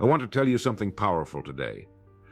I want to tell you something powerful today.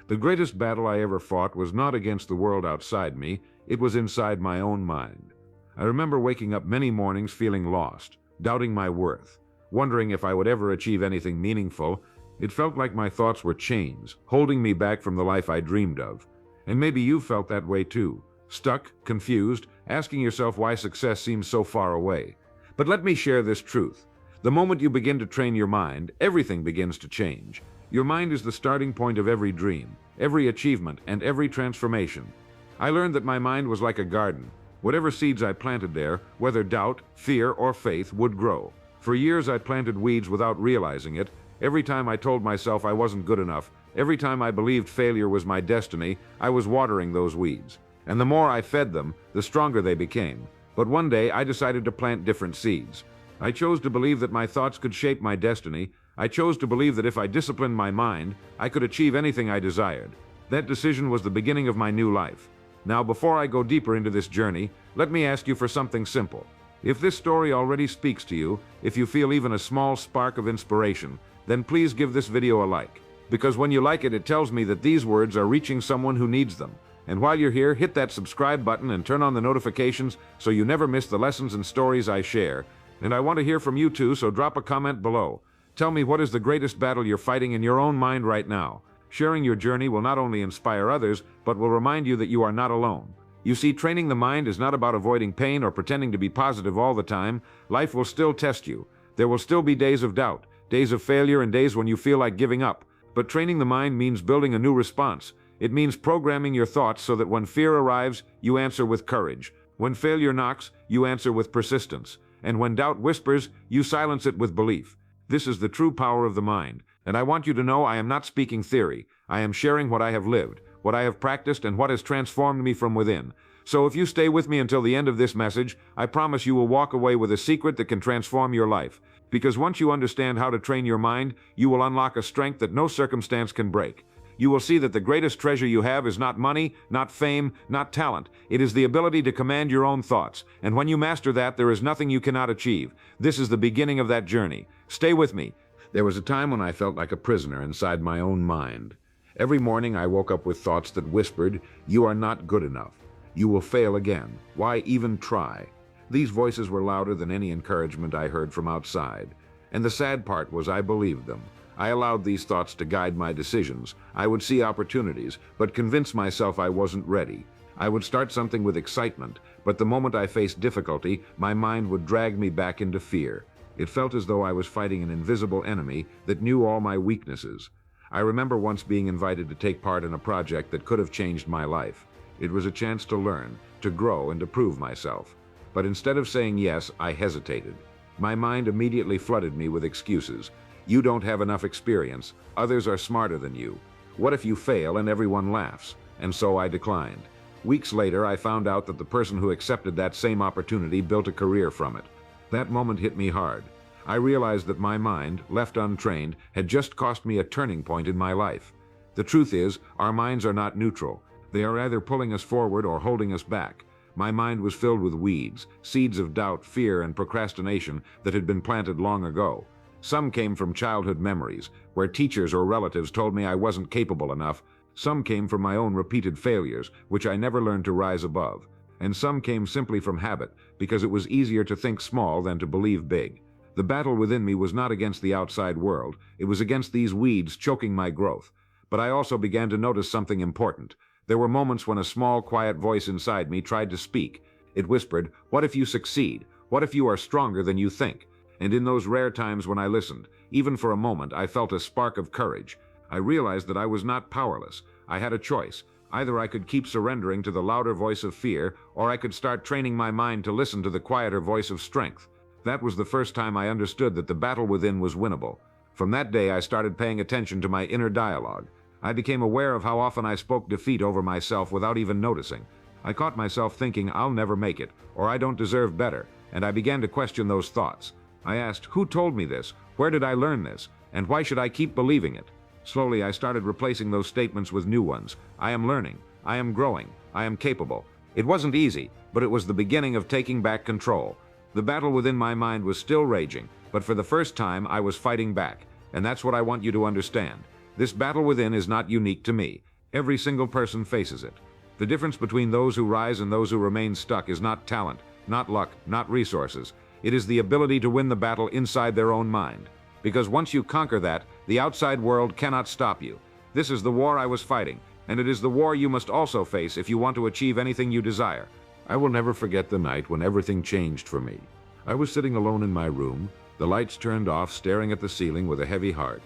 The greatest battle I ever fought was not against the world outside me, it was inside my own mind. I remember waking up many mornings feeling lost, doubting my worth, wondering if I would ever achieve anything meaningful. It felt like my thoughts were chains, holding me back from the life I dreamed of. And maybe you felt that way too, stuck, confused, asking yourself why success seems so far away. But let me share this truth. The moment you begin to train your mind, everything begins to change. Your mind is the starting point of every dream, every achievement, and every transformation. I learned that my mind was like a garden. Whatever seeds I planted there, whether doubt, fear, or faith, would grow. For years I planted weeds without realizing it. Every time I told myself I wasn't good enough, every time I believed failure was my destiny, I was watering those weeds. And the more I fed them, the stronger they became. But one day I decided to plant different seeds. I chose to believe that my thoughts could shape my destiny. I chose to believe that if I disciplined my mind, I could achieve anything I desired. That decision was the beginning of my new life. Now, before I go deeper into this journey, let me ask you for something simple. If this story already speaks to you, if you feel even a small spark of inspiration, then please give this video a like. Because when you like it, it tells me that these words are reaching someone who needs them. And while you're here, hit that subscribe button and turn on the notifications so you never miss the lessons and stories I share. And I want to hear from you too, so drop a comment below. Tell me, what is the greatest battle you're fighting in your own mind right now? Sharing your journey will not only inspire others, but will remind you that you are not alone. You see, training the mind is not about avoiding pain or pretending to be positive all the time. Life will still test you. There will still be days of doubt, days of failure, and days when you feel like giving up. But training the mind means building a new response. It means programming your thoughts so that when fear arrives, you answer with courage. When failure knocks, you answer with persistence. And when doubt whispers, you silence it with belief. This is the true power of the mind. And I want you to know I am not speaking theory. I am sharing what I have lived, what I have practiced, and what has transformed me from within. So if you stay with me until the end of this message, I promise you will walk away with a secret that can transform your life. Because once you understand how to train your mind, you will unlock a strength that no circumstance can break. You will see that the greatest treasure you have is not money, not fame, not talent. It is the ability to command your own thoughts. And when you master that, there is nothing you cannot achieve. This is the beginning of that journey. Stay with me. There was a time when I felt like a prisoner inside my own mind. Every morning I woke up with thoughts that whispered, "You are not good enough. You will fail again. Why even try?" These voices were louder than any encouragement I heard from outside. And the sad part was I believed them. I allowed these thoughts to guide my decisions. I would see opportunities, but convince myself I wasn't ready. I would start something with excitement, but the moment I faced difficulty, my mind would drag me back into fear. It felt as though I was fighting an invisible enemy that knew all my weaknesses. I remember once being invited to take part in a project that could have changed my life. It was a chance to learn, to grow, and to prove myself. But instead of saying yes, I hesitated. My mind immediately flooded me with excuses. You don't have enough experience. Others are smarter than you. What if you fail and everyone laughs? And so I declined. Weeks later, I found out that the person who accepted that same opportunity built a career from it. That moment hit me hard. I realized that my mind, left untrained, had just cost me a turning point in my life. The truth is, our minds are not neutral. They are either pulling us forward or holding us back. My mind was filled with weeds, seeds of doubt, fear, and procrastination that had been planted long ago. Some came from childhood memories, where teachers or relatives told me I wasn't capable enough. Some came from my own repeated failures, which I never learned to rise above. And some came simply from habit, because it was easier to think small than to believe big. The battle within me was not against the outside world. It was against these weeds choking my growth. But I also began to notice something important. There were moments when a small, quiet voice inside me tried to speak. It whispered, "What if you succeed? What if you are stronger than you think?" And in those rare times when I listened, even for a moment, I felt a spark of courage. I realized that I was not powerless. I had a choice. Either I could keep surrendering to the louder voice of fear, or I could start training my mind to listen to the quieter voice of strength. That was the first time I understood that the battle within was winnable. From that day, I started paying attention to my inner dialogue. I became aware of how often I spoke defeat over myself without even noticing. I caught myself thinking, "I'll never make it," or "I don't deserve better," and I began to question those thoughts. I asked, who told me this? Where did I learn this? And why should I keep believing it? Slowly, I started replacing those statements with new ones. I am learning. I am growing. I am capable. It wasn't easy, but it was the beginning of taking back control. The battle within my mind was still raging, but for the first time, I was fighting back. And that's what I want you to understand. This battle within is not unique to me. Every single person faces it. The difference between those who rise and those who remain stuck is not talent, not luck, not resources. It is the ability to win the battle inside their own mind. Because once you conquer that, the outside world cannot stop you. This is the war I was fighting, and it is the war you must also face if you want to achieve anything you desire. I will never forget the night when everything changed for me. I was sitting alone in my room, the lights turned off, staring at the ceiling with a heavy heart.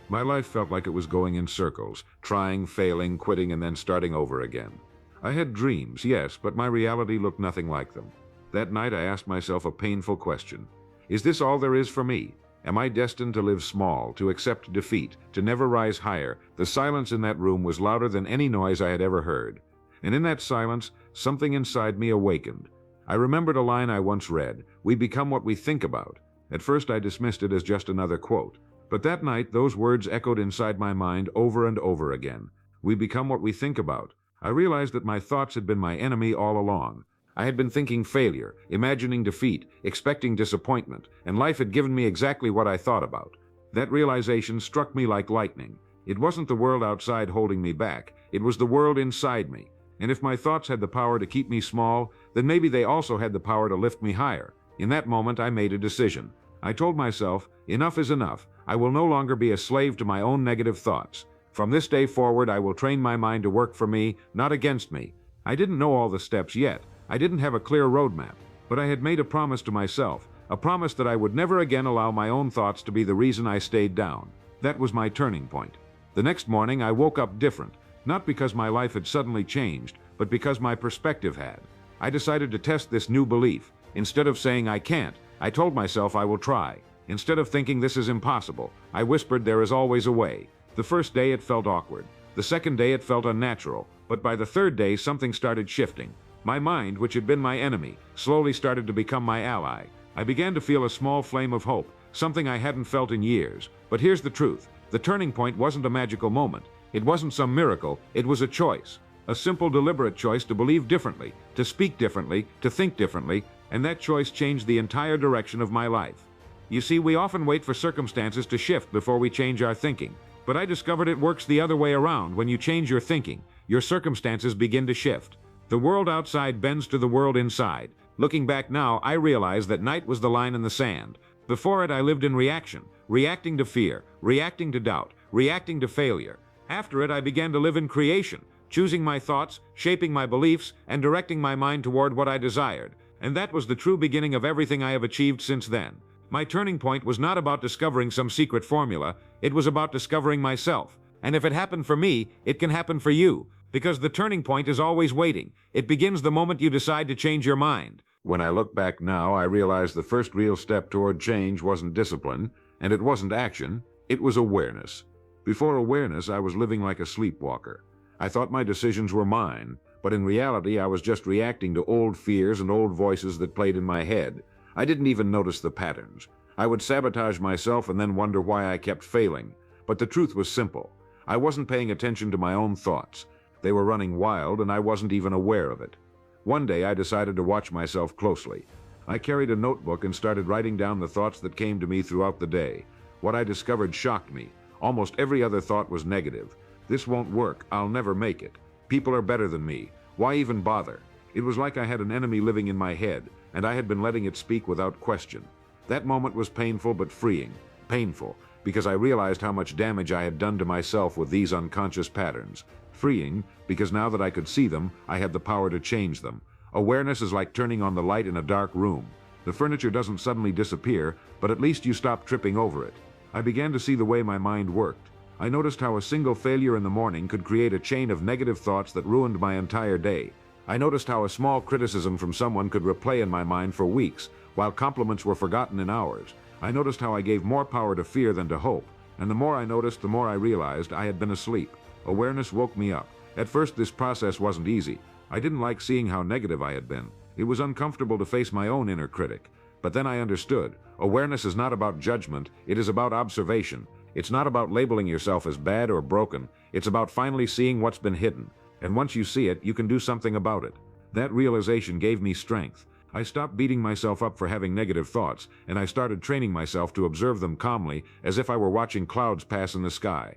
My life felt like it was going in circles, trying, failing, quitting, and then starting over again. I had dreams, yes, but my reality looked nothing like them. That night I asked myself a painful question. Is this all there is for me? Am I destined to live small, to accept defeat, to never rise higher? The silence in that room was louder than any noise I had ever heard. And in that silence, something inside me awakened. I remembered a line I once read, "We become what we think about." At first I dismissed it as just another quote. But that night those words echoed inside my mind over and over again. We become what we think about. I realized that my thoughts had been my enemy all along. I had been thinking failure, imagining defeat, expecting disappointment, and life had given me exactly what I thought about. That realization struck me like lightning. It wasn't the world outside holding me back, it was the world inside me. And if my thoughts had the power to keep me small, then maybe they also had the power to lift me higher. In that moment I made a decision. I told myself, enough is enough. I will no longer be a slave to my own negative thoughts. From this day forward, I will train my mind to work for me, not against me. I didn't know all the steps yet. I didn't have a clear roadmap, but I had made a promise to myself, a promise that I would never again allow my own thoughts to be the reason I stayed down. That was my turning point. The next morning, I woke up different, not because my life had suddenly changed, but because my perspective had. I decided to test this new belief. Instead of saying I can't, I told myself I will try. Instead of thinking this is impossible, I whispered there is always a way. The first day it felt awkward. The second day it felt unnatural. But by the third day something started shifting. My mind, which had been my enemy, slowly started to become my ally. I began to feel a small flame of hope, something I hadn't felt in years. But here's the truth. The turning point wasn't a magical moment. It wasn't some miracle. It was a choice. A simple, deliberate choice to believe differently, to speak differently, to think differently, and that choice changed the entire direction of my life. You see, we often wait for circumstances to shift before we change our thinking. But I discovered it works the other way around. When you change your thinking, your circumstances begin to shift. The world outside bends to the world inside. Looking back now, I realize that night was the line in the sand. Before it, I lived in reaction, reacting to fear, reacting to doubt, reacting to failure. After it, I began to live in creation, choosing my thoughts, shaping my beliefs, and directing my mind toward what I desired. And that was the true beginning of everything I have achieved since then. My turning point was not about discovering some secret formula, it was about discovering myself. And if it happened for me, it can happen for you. Because the turning point is always waiting. It begins the moment you decide to change your mind. When I look back now, I realize the first real step toward change wasn't discipline, and it wasn't action, it was awareness. Before awareness, I was living like a sleepwalker. I thought my decisions were mine, but in reality I was just reacting to old fears and old voices that played in my head. I didn't even notice the patterns. I would sabotage myself and then wonder why I kept failing. But the truth was simple. I wasn't paying attention to my own thoughts. They were running wild and I wasn't even aware of it. One day I decided to watch myself closely. I carried a notebook and started writing down the thoughts that came to me throughout the day. What I discovered shocked me. Almost every other thought was negative. This won't work. I'll never make it. People are better than me. Why even bother? It was like I had an enemy living in my head, and I had been letting it speak without question. That moment was painful but freeing. Painful, because I realized how much damage I had done to myself with these unconscious patterns. Freeing, because now that I could see them, I had the power to change them. Awareness is like turning on the light in a dark room. The furniture doesn't suddenly disappear, but at least you stop tripping over it. I began to see the way my mind worked. I noticed how a single failure in the morning could create a chain of negative thoughts that ruined my entire day. I noticed how a small criticism from someone could replay in my mind for weeks, while compliments were forgotten in hours. I noticed how I gave more power to fear than to hope, and the more I noticed, the more I realized I had been asleep. Awareness woke me up. At first, this process wasn't easy. I didn't like seeing how negative I had been. It was uncomfortable to face my own inner critic. But then I understood. Awareness is not about judgment, it is about observation. It's not about labeling yourself as bad or broken. It's about finally seeing what's been hidden. And once you see it, you can do something about it. That realization gave me strength. I stopped beating myself up for having negative thoughts, and I started training myself to observe them calmly as if I were watching clouds pass in the sky.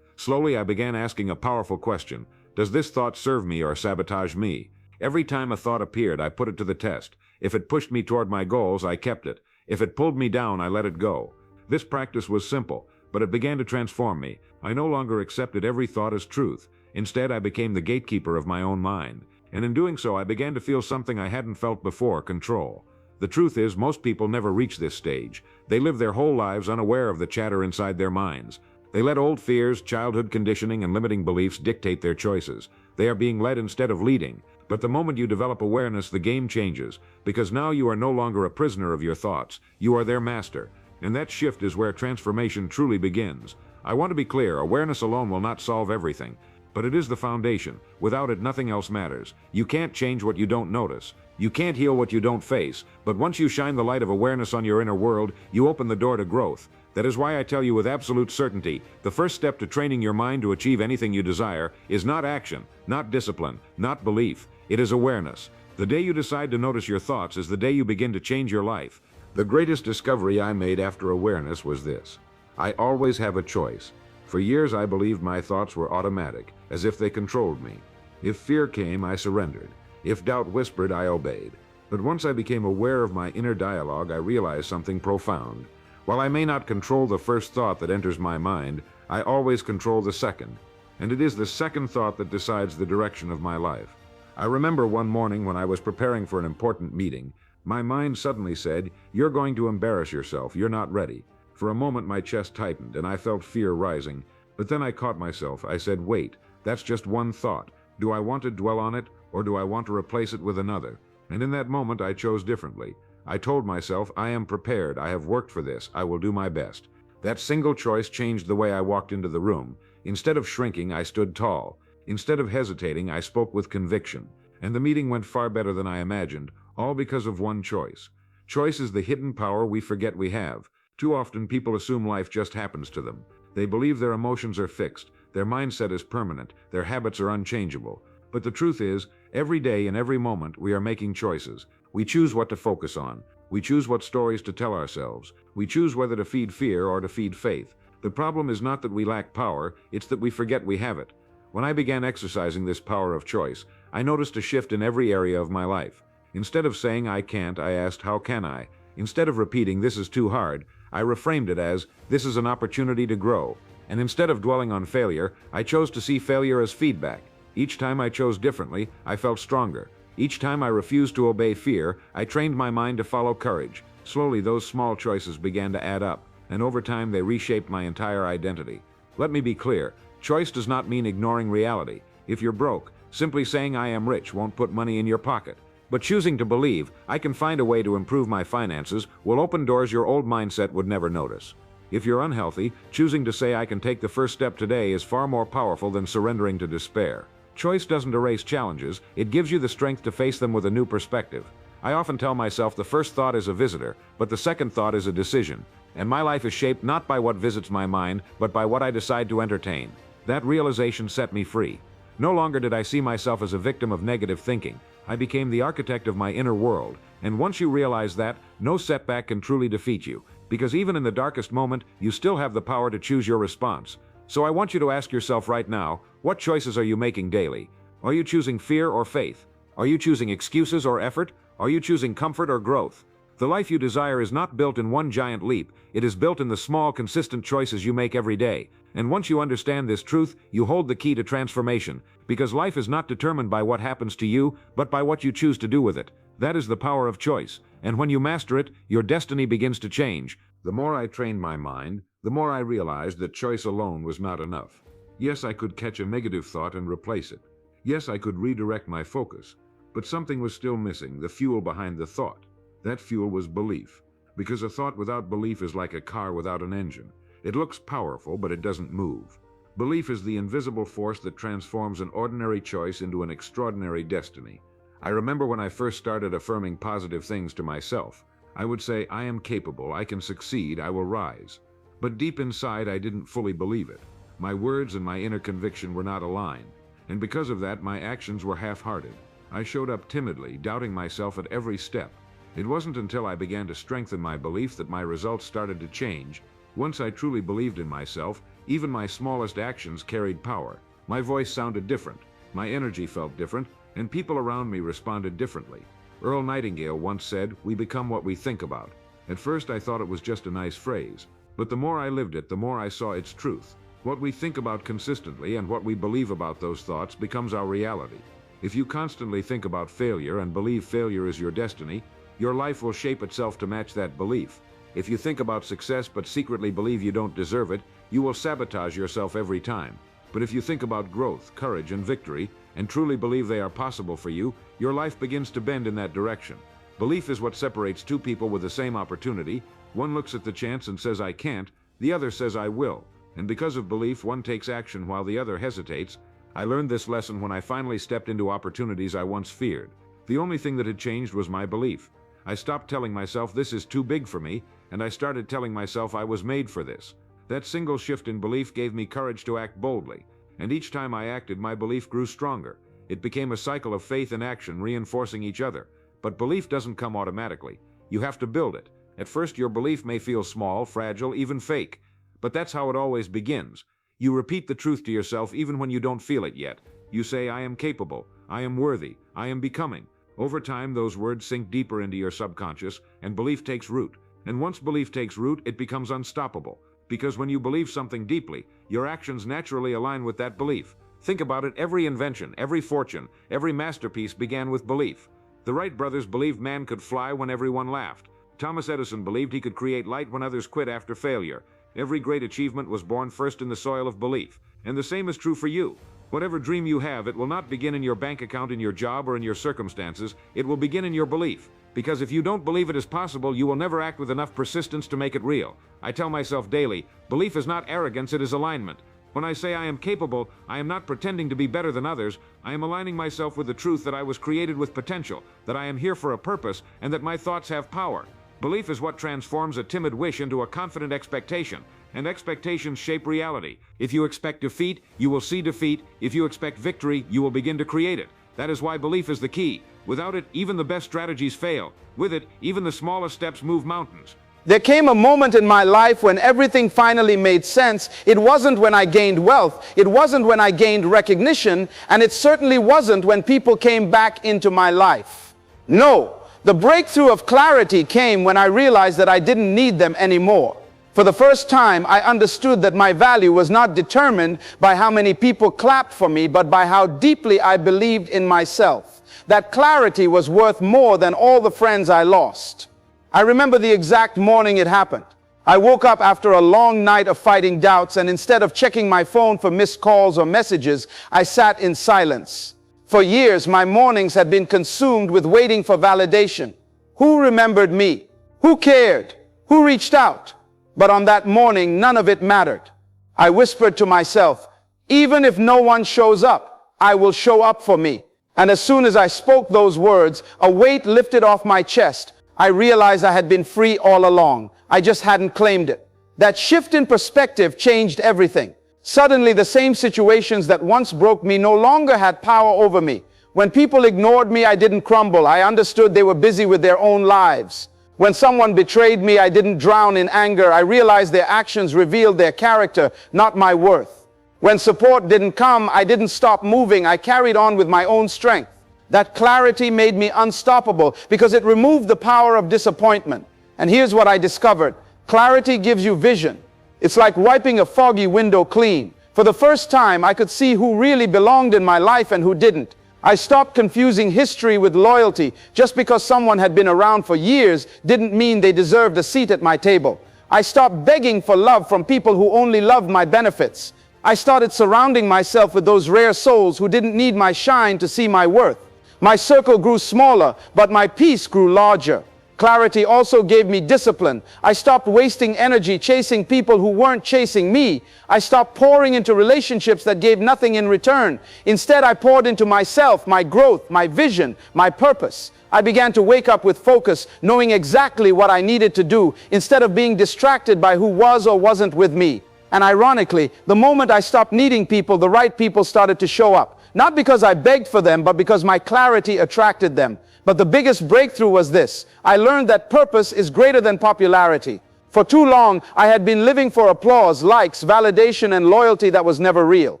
Slowly, I began asking a powerful question. Does this thought serve me or sabotage me? Every time a thought appeared, I put it to the test. If it pushed me toward my goals, I kept it. If it pulled me down, I let it go. This practice was simple, but it began to transform me. I no longer accepted every thought as truth. Instead, I became the gatekeeper of my own mind. And in doing so, I began to feel something I hadn't felt before: control. The truth is, most people never reach this stage. They live their whole lives unaware of the chatter inside their minds. They let old fears, childhood conditioning, and limiting beliefs dictate their choices. They are being led instead of leading. But the moment you develop awareness, the game changes, because now you are no longer a prisoner of your thoughts. You are their master. And that shift is where transformation truly begins. I want to be clear, awareness alone will not solve everything. But it is the foundation. Without it, nothing else matters. You can't change what you don't notice. You can't heal what you don't face. But once you shine the light of awareness on your inner world, you open the door to growth. That is why I tell you with absolute certainty, the first step to training your mind to achieve anything you desire is not action, not discipline, not belief. It is awareness. The day you decide to notice your thoughts is the day you begin to change your life. The greatest discovery I made after awareness was this: I always have a choice. For years I believed my thoughts were automatic, as if they controlled me. If fear came, I surrendered. If doubt whispered, I obeyed. But once I became aware of my inner dialogue, I realized something profound. While I may not control the first thought that enters my mind, I always control the second. And it is the second thought that decides the direction of my life. I remember one morning when I was preparing for an important meeting, my mind suddenly said, "You're going to embarrass yourself. You're not ready." For a moment my chest tightened and I felt fear rising. But then I caught myself. I said, "Wait, that's just one thought. Do I want to dwell on it, or do I want to replace it with another?" And in that moment I chose differently. I told myself, "I am prepared. I have worked for this. I will do my best." That single choice changed the way I walked into the room. Instead of shrinking, I stood tall. Instead of hesitating, I spoke with conviction. And the meeting went far better than I imagined, all because of one choice. Choice is the hidden power we forget we have. Too often people assume life just happens to them. They believe their emotions are fixed, their mindset is permanent, their habits are unchangeable. But the truth is, every day and every moment we are making choices. We choose what to focus on. We choose what stories to tell ourselves. We choose whether to feed fear or to feed faith. The problem is not that we lack power, it's that we forget we have it. When I began exercising this power of choice, I noticed a shift in every area of my life. Instead of saying "I can't," I asked, "How can I?" Instead of repeating "This is too hard," I reframed it as "This is an opportunity to grow." And instead of dwelling on failure, I chose to see failure as feedback. Each time I chose differently, I felt stronger. Each time I refused to obey fear, I trained my mind to follow courage. Slowly, those small choices began to add up, and over time they reshaped my entire identity. Let me be clear, choice does not mean ignoring reality. If you're broke, simply saying "I am rich" won't put money in your pocket. But choosing to believe, "I can find a way to improve my finances," will open doors your old mindset would never notice. If you're unhealthy, choosing to say "I can take the first step today" is far more powerful than surrendering to despair. Choice doesn't erase challenges, it gives you the strength to face them with a new perspective. I often tell myself the first thought is a visitor, but the second thought is a decision. And my life is shaped not by what visits my mind, but by what I decide to entertain. That realization set me free. No longer did I see myself as a victim of negative thinking. I became the architect of my inner world. And once you realize that, no setback can truly defeat you. Because even in the darkest moment, you still have the power to choose your response. So I want you to ask yourself right now, what choices are you making daily? Are you choosing fear or faith? Are you choosing excuses or effort? Are you choosing comfort or growth? The life you desire is not built in one giant leap. It is built in the small, consistent choices you make every day. And once you understand this truth, you hold the key to transformation. Because life is not determined by what happens to you, but by what you choose to do with it. That is the power of choice. And when you master it, your destiny begins to change. The more I trained my mind, the more I realized that choice alone was not enough. Yes, I could catch a negative thought and replace it. Yes, I could redirect my focus. But something was still missing, the fuel behind the thought. That fuel was belief. Because a thought without belief is like a car without an engine. It looks powerful, but it doesn't move. Belief is the invisible force that transforms an ordinary choice into an extraordinary destiny. I remember when I first started affirming positive things to myself. I would say, "I am capable, I can succeed, I will rise." But deep inside, I didn't fully believe it. My words and my inner conviction were not aligned. And because of that, my actions were half-hearted. I showed up timidly, doubting myself at every step. It wasn't until I began to strengthen my belief that my results started to change. Once I truly believed in myself, even my smallest actions carried power. My voice sounded different, my energy felt different, and people around me responded differently. Earl Nightingale once said, "We become what we think about." At first I thought it was just a nice phrase, but the more I lived it, the more I saw its truth. What we think about consistently and what we believe about those thoughts becomes our reality. If you constantly think about failure and believe failure is your destiny, your life will shape itself to match that belief. If you think about success but secretly believe you don't deserve it, you will sabotage yourself every time. But if you think about growth, courage, and victory, and truly believe they are possible for you, your life begins to bend in that direction. Belief is what separates two people with the same opportunity. One looks at the chance and says, "I can't," the other says, "I will." And because of belief, one takes action while the other hesitates. I learned this lesson when I finally stepped into opportunities I once feared. The only thing that had changed was my belief. I stopped telling myself this is too big for me, and I started telling myself I was made for this. That single shift in belief gave me courage to act boldly, and each time I acted, my belief grew stronger. It became a cycle of faith and action, reinforcing each other. But belief doesn't come automatically. You have to build it. At first, your belief may feel small, fragile, even fake. But that's how it always begins. You repeat the truth to yourself even when you don't feel it yet. You say, "I am capable, I am worthy, I am becoming." Over time, those words sink deeper into your subconscious, and belief takes root. And once belief takes root, it becomes unstoppable. Because when you believe something deeply, your actions naturally align with that belief. Think about it, every invention, every fortune, every masterpiece began with belief. The Wright brothers believed man could fly when everyone laughed. Thomas Edison believed he could create light when others quit after failure. Every great achievement was born first in the soil of belief. And the same is true for you. Whatever dream you have, it will not begin in your bank account, in your job, or in your circumstances. It will begin in your belief. Because if you don't believe it is possible, you will never act with enough persistence to make it real. I tell myself daily, belief is not arrogance, it is alignment. When I say I am capable, I am not pretending to be better than others. I am aligning myself with the truth that I was created with potential, that I am here for a purpose, and that my thoughts have power. Belief is what transforms a timid wish into a confident expectation, and expectations shape reality. If you expect defeat, you will see defeat. If you expect victory, you will begin to create it. That is why belief is the key. Without it, even the best strategies fail. With it, even the smallest steps move mountains. There came a moment in my life when everything finally made sense. It wasn't when I gained wealth. It wasn't when I gained recognition. And it certainly wasn't when people came back into my life. No, the breakthrough of clarity came when I realized that I didn't need them anymore. For the first time, I understood that my value was not determined by how many people clapped for me, but by how deeply I believed in myself. That clarity was worth more than all the friends I lost. I remember the exact morning it happened. I woke up after a long night of fighting doubts, and instead of checking my phone for missed calls or messages, I sat in silence. For years, my mornings had been consumed with waiting for validation. Who remembered me? Who cared? Who reached out? But on that morning, none of it mattered. I whispered to myself, even if no one shows up, I will show up for me. And as soon as I spoke those words, a weight lifted off my chest. I realized I had been free all along. I just hadn't claimed it. That shift in perspective changed everything. Suddenly, the same situations that once broke me no longer had power over me. When people ignored me, I didn't crumble. I understood they were busy with their own lives. When someone betrayed me, I didn't drown in anger. I realized their actions revealed their character, not my worth. When support didn't come, I didn't stop moving. I carried on with my own strength. That clarity made me unstoppable because it removed the power of disappointment. And here's what I discovered. Clarity gives you vision. It's like wiping a foggy window clean. For the first time, I could see who really belonged in my life and who didn't. I stopped confusing history with loyalty. Just because someone had been around for years didn't mean they deserved a seat at my table. I stopped begging for love from people who only loved my benefits. I started surrounding myself with those rare souls who didn't need my shine to see my worth. My circle grew smaller, but my peace grew larger. Clarity also gave me discipline. I stopped wasting energy chasing people who weren't chasing me. I stopped pouring into relationships that gave nothing in return. Instead, I poured into myself, my growth, my vision, my purpose. I began to wake up with focus, knowing exactly what I needed to do, instead of being distracted by who was or wasn't with me. And ironically, the moment I stopped needing people, the right people started to show up. Not because I begged for them, but because my clarity attracted them. But the biggest breakthrough was this. I learned that purpose is greater than popularity. For too long, I had been living for applause, likes, validation, and loyalty that was never real.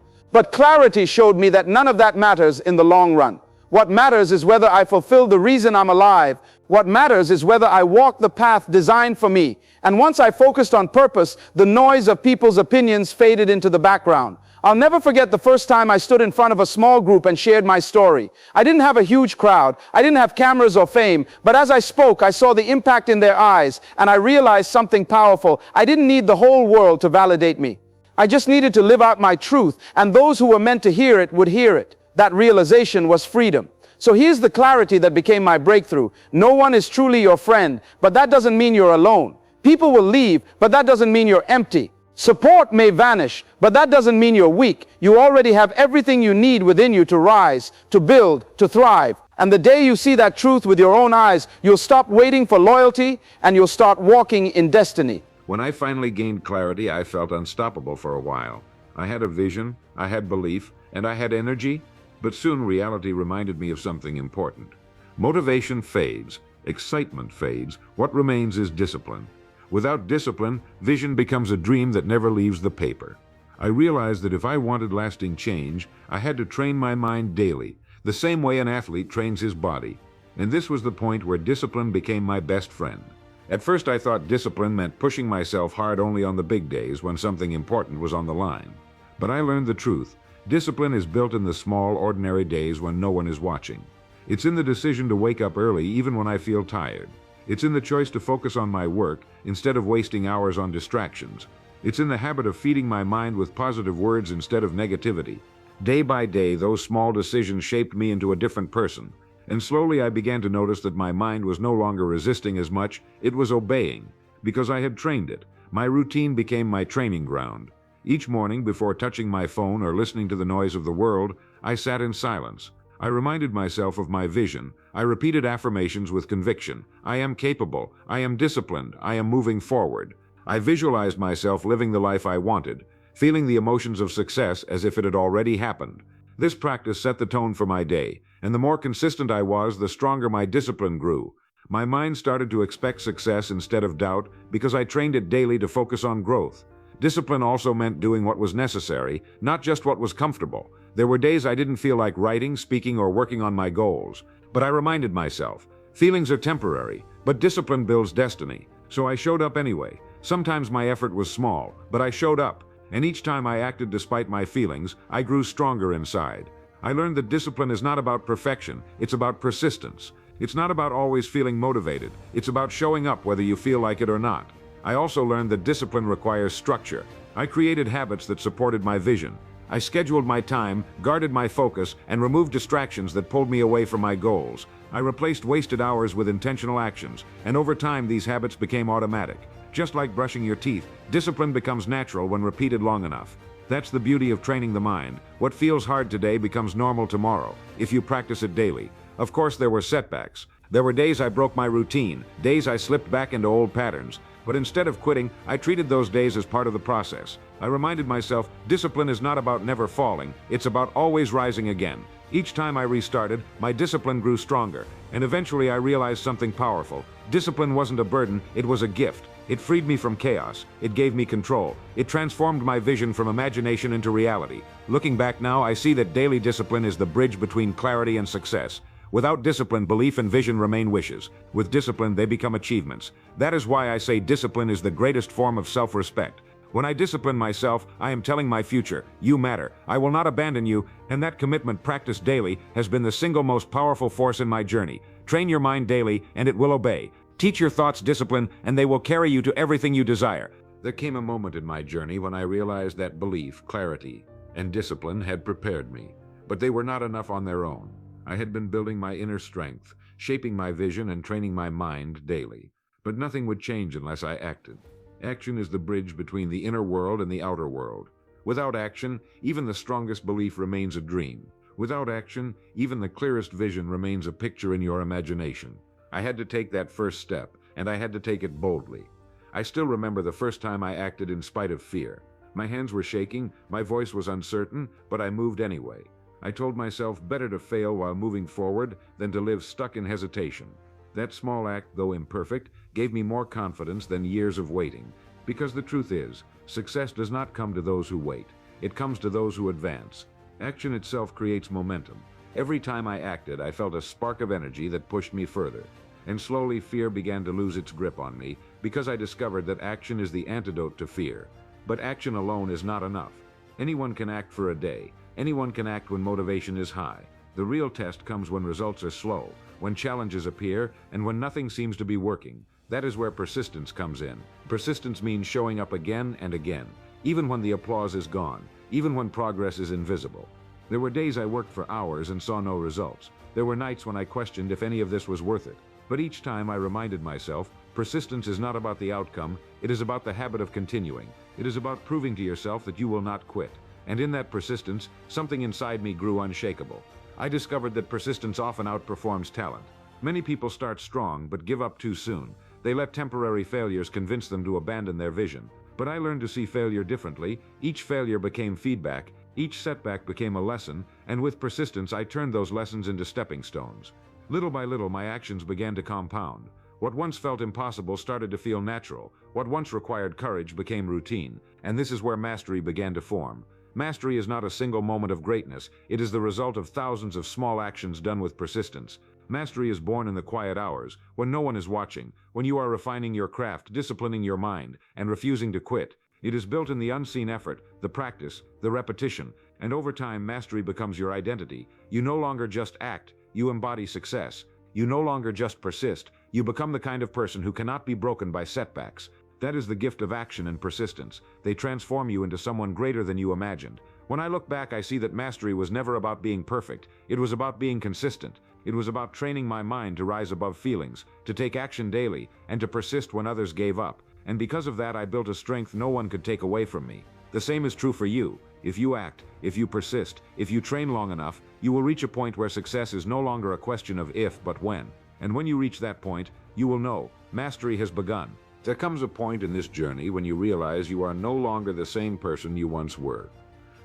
But clarity showed me that none of that matters in the long run. What matters is whether I fulfill the reason I'm alive. What matters is whether I walk the path designed for me. And once I focused on purpose, the noise of people's opinions faded into the background. I'll never forget the first time I stood in front of a small group and shared my story. I didn't have a huge crowd. I didn't have cameras or fame. But as I spoke, I saw the impact in their eyes, and I realized something powerful. I didn't need the whole world to validate me. I just needed to live out my truth, and those who were meant to hear it would hear it. That realization was freedom. So here's the clarity that became my breakthrough. No one is truly your friend, but that doesn't mean you're alone. People will leave, but that doesn't mean you're empty. Support may vanish, but that doesn't mean you're weak. You already have everything you need within you to rise, to build, to thrive. And the day you see that truth with your own eyes, you'll stop waiting for loyalty and you'll start walking in destiny. When I finally gained clarity, I felt unstoppable for a while. I had a vision, I had belief, and I had energy, but soon reality reminded me of something important. Motivation fades, excitement fades, what remains is discipline. Without discipline, vision becomes a dream that never leaves the paper. I realized that if I wanted lasting change, I had to train my mind daily, the same way an athlete trains his body. And this was the point where discipline became my best friend. At first I thought discipline meant pushing myself hard only on the big days when something important was on the line. But I learned the truth. Discipline is built in the small, ordinary days when no one is watching. It's in the decision to wake up early even when I feel tired. It's in the choice to focus on my work instead of wasting hours on distractions. It's in the habit of feeding my mind with positive words instead of negativity. Day by day, those small decisions shaped me into a different person. And slowly I began to notice that my mind was no longer resisting as much, it was obeying. Because I had trained it, my routine became my training ground. Each morning, before touching my phone or listening to the noise of the world, I sat in silence. I reminded myself of my vision. I repeated affirmations with conviction. I am capable. I am disciplined. I am moving forward. I visualized myself living the life I wanted, feeling the emotions of success as if it had already happened. This practice set the tone for my day, and the more consistent I was, the stronger my discipline grew. My mind started to expect success instead of doubt because I trained it daily to focus on growth. Discipline also meant doing what was necessary, not just what was comfortable. There were days I didn't feel like writing, speaking, or working on my goals. But I reminded myself, feelings are temporary, but discipline builds destiny. So I showed up anyway. Sometimes my effort was small, but I showed up. And each time I acted despite my feelings, I grew stronger inside. I learned that discipline is not about perfection, it's about persistence. It's not about always feeling motivated, it's about showing up whether you feel like it or not. I also learned that discipline requires structure. I created habits that supported my vision. I scheduled my time, guarded my focus, and removed distractions that pulled me away from my goals. I replaced wasted hours with intentional actions, and over time these habits became automatic. Just like brushing your teeth, discipline becomes natural when repeated long enough. That's the beauty of training the mind. What feels hard today becomes normal tomorrow, if you practice it daily. Of course, there were setbacks. There were days I broke my routine, days I slipped back into old patterns. But instead of quitting, I treated those days as part of the process. I reminded myself, discipline is not about never falling, it's about always rising again. Each time I restarted, my discipline grew stronger, and eventually I realized something powerful. Discipline wasn't a burden, it was a gift. It freed me from chaos. It gave me control. It transformed my vision from imagination into reality. Looking back now, I see that daily discipline is the bridge between clarity and success. Without discipline, belief and vision remain wishes. With discipline, they become achievements. That is why I say discipline is the greatest form of self-respect. When I discipline myself, I am telling my future, you matter. I will not abandon you, and that commitment practiced daily has been the single most powerful force in my journey. Train your mind daily, and it will obey. Teach your thoughts discipline, and they will carry you to everything you desire. There came a moment in my journey when I realized that belief, clarity, and discipline had prepared me. But they were not enough on their own. I had been building my inner strength, shaping my vision and training my mind daily. But nothing would change unless I acted. Action is the bridge between the inner world and the outer world. Without action, even the strongest belief remains a dream. Without action, even the clearest vision remains a picture in your imagination. I had to take that first step, and I had to take it boldly. I still remember the first time I acted in spite of fear. My hands were shaking, my voice was uncertain, but I moved anyway. I told myself better to fail while moving forward than to live stuck in hesitation. That small act, though imperfect, gave me more confidence than years of waiting. Because the truth is, success does not come to those who wait. It comes to those who advance. Action itself creates momentum. Every time I acted, I felt a spark of energy that pushed me further. And slowly fear began to lose its grip on me because I discovered that action is the antidote to fear. But action alone is not enough. Anyone can act for a day. Anyone can act when motivation is high. The real test comes when results are slow, when challenges appear, and when nothing seems to be working. That is where persistence comes in. Persistence means showing up again and again, even when the applause is gone, even when progress is invisible. There were days I worked for hours and saw no results. There were nights when I questioned if any of this was worth it. But each time I reminded myself, persistence is not about the outcome, it is about the habit of continuing. It is about proving to yourself that you will not quit. And in that persistence, something inside me grew unshakable. I discovered that persistence often outperforms talent. Many people start strong but give up too soon. They let temporary failures convince them to abandon their vision. But I learned to see failure differently. Each failure became feedback, each setback became a lesson, and with persistence I turned those lessons into stepping stones. Little by little my actions began to compound. What once felt impossible started to feel natural. What once required courage became routine. And this is where mastery began to form. Mastery is not a single moment of greatness. It is the result of thousands of small actions done with persistence. Mastery is born in the quiet hours, when no one is watching, when you are refining your craft, disciplining your mind, and refusing to quit. It is built in the unseen effort, the practice, the repetition, and over time mastery becomes your identity. You no longer just act, you embody success. You no longer just persist, you become the kind of person who cannot be broken by setbacks. That is the gift of action and persistence. They transform you into someone greater than you imagined. When I look back, I see that mastery was never about being perfect. It was about being consistent. It was about training my mind to rise above feelings, to take action daily, and to persist when others gave up. And because of that, I built a strength no one could take away from me. The same is true for you. If you act, if you persist, if you train long enough, you will reach a point where success is no longer a question of if, but when. And when you reach that point, you will know mastery has begun. There comes a point in this journey when you realize you are no longer the same person you once were.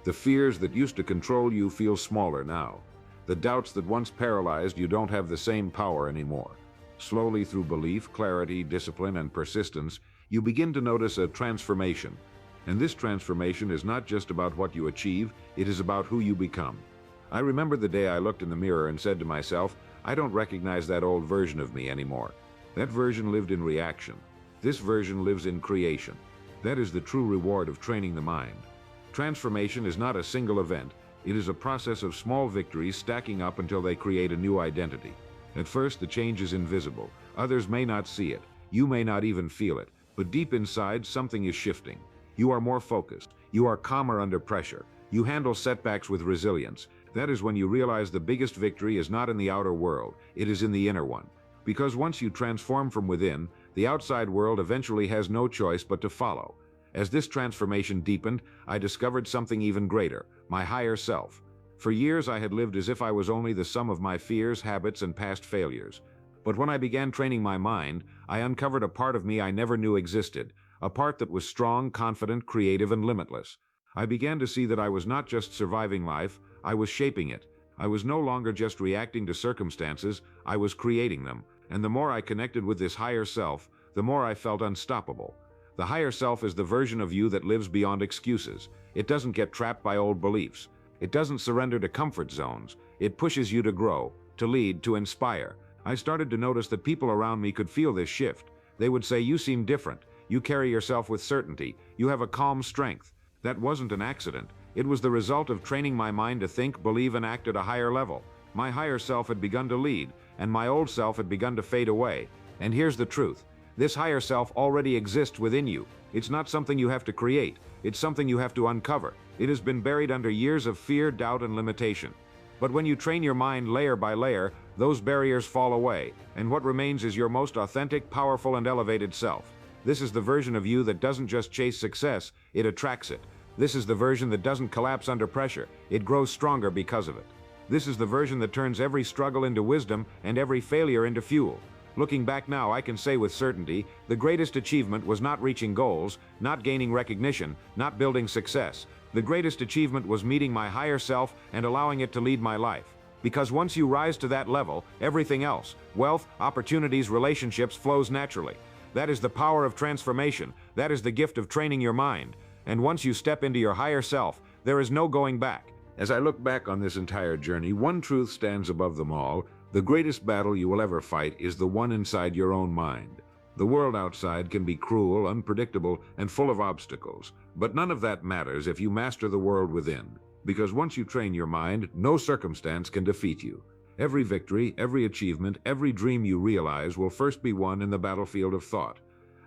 The fears that used to control you feel smaller now. The doubts that once paralyzed you don't have the same power anymore. Slowly, through belief, clarity, discipline, and persistence, you begin to notice a transformation. And this transformation is not just about what you achieve, it is about who you become. I remember the day I looked in the mirror and said to myself, I don't recognize that old version of me anymore. That version lived in reaction. This version lives in creation. That is the true reward of training the mind. Transformation is not a single event. It is a process of small victories stacking up until they create a new identity. At first, the change is invisible. Others may not see it. You may not even feel it. But deep inside, something is shifting. You are more focused. You are calmer under pressure. You handle setbacks with resilience. That is when you realize the biggest victory is not in the outer world. It is in the inner one. Because once you transform from within, the outside world eventually has no choice but to follow. As this transformation deepened, I discovered something even greater, my higher self. For years I had lived as if I was only the sum of my fears, habits, and past failures. But when I began training my mind, I uncovered a part of me I never knew existed, a part that was strong, confident, creative, and limitless. I began to see that I was not just surviving life, I was shaping it. I was no longer just reacting to circumstances, I was creating them. And the more I connected with this higher self, the more I felt unstoppable. The higher self is the version of you that lives beyond excuses. It doesn't get trapped by old beliefs. It doesn't surrender to comfort zones. It pushes you to grow, to lead, to inspire. I started to notice that people around me could feel this shift. They would say, you seem different. You carry yourself with certainty. You have a calm strength. That wasn't an accident. It was the result of training my mind to think, believe, and act at a higher level. My higher self had begun to lead, and my old self had begun to fade away. And here's the truth. This higher self already exists within you. It's not something you have to create. It's something you have to uncover. It has been buried under years of fear, doubt, and limitation. But when you train your mind layer by layer, those barriers fall away, and what remains is your most authentic, powerful, and elevated self. This is the version of you that doesn't just chase success, it attracts it. This is the version that doesn't collapse under pressure. It grows stronger because of it. This is the version that turns every struggle into wisdom and every failure into fuel. Looking back now, I can say with certainty, the greatest achievement was not reaching goals, not gaining recognition, not building success. The greatest achievement was meeting my higher self and allowing it to lead my life. Because once you rise to that level, everything else, wealth, opportunities, relationships, flows naturally. That is the power of transformation. That is the gift of training your mind. And once you step into your higher self, there is no going back. As I look back on this entire journey, one truth stands above them all. The greatest battle you will ever fight is the one inside your own mind. The world outside can be cruel, unpredictable, and full of obstacles. But none of that matters if you master the world within. Because once you train your mind, no circumstance can defeat you. Every victory, every achievement, every dream you realize will first be won in the battlefield of thought.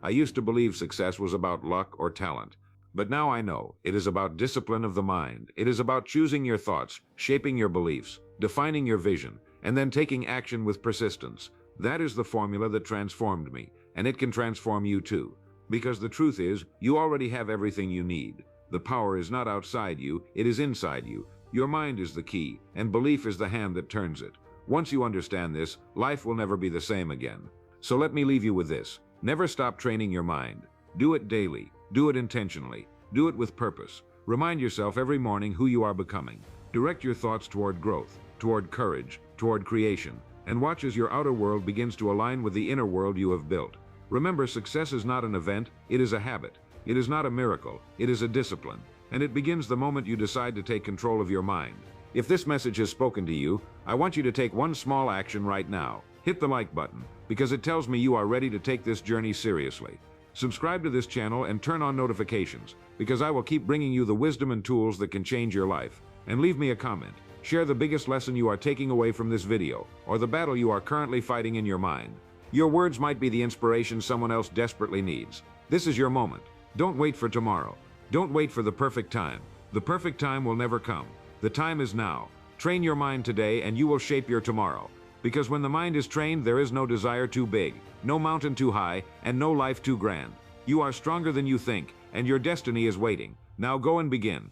I used to believe success was about luck or talent. But now I know it is about discipline of the mind. It is about choosing your thoughts, shaping your beliefs, defining your vision, and then taking action with persistence. That is the formula that transformed me, and it can transform you too. Because the truth is, you already have everything you need. The power is not outside you, it is inside you. Your mind is the key, and belief is the hand that turns it. Once you understand this, life will never be the same again. So let me leave you with this. Never stop training your mind. Do it daily. Do it intentionally. Do it with purpose. Remind yourself every morning who you are becoming. Direct your thoughts toward growth, toward courage, toward creation, and watch as your outer world begins to align with the inner world you have built. Remember, success is not an event, it is a habit. It is not a miracle, it is a discipline. And it begins the moment you decide to take control of your mind. If this message has spoken to you, I want you to take one small action right now. Hit the like button, because it tells me you are ready to take this journey seriously. Subscribe to this channel and turn on notifications, because I will keep bringing you the wisdom and tools that can change your life. And leave me a comment. Share the biggest lesson you are taking away from this video, or the battle you are currently fighting in your mind. Your words might be the inspiration someone else desperately needs. This is your moment. Don't wait for tomorrow. Don't wait for the perfect time. The perfect time will never come. The time is now. Train your mind today and you will shape your tomorrow. Because when the mind is trained, there is no desire too big, no mountain too high, and no life too grand. You are stronger than you think, and your destiny is waiting. Now go and begin.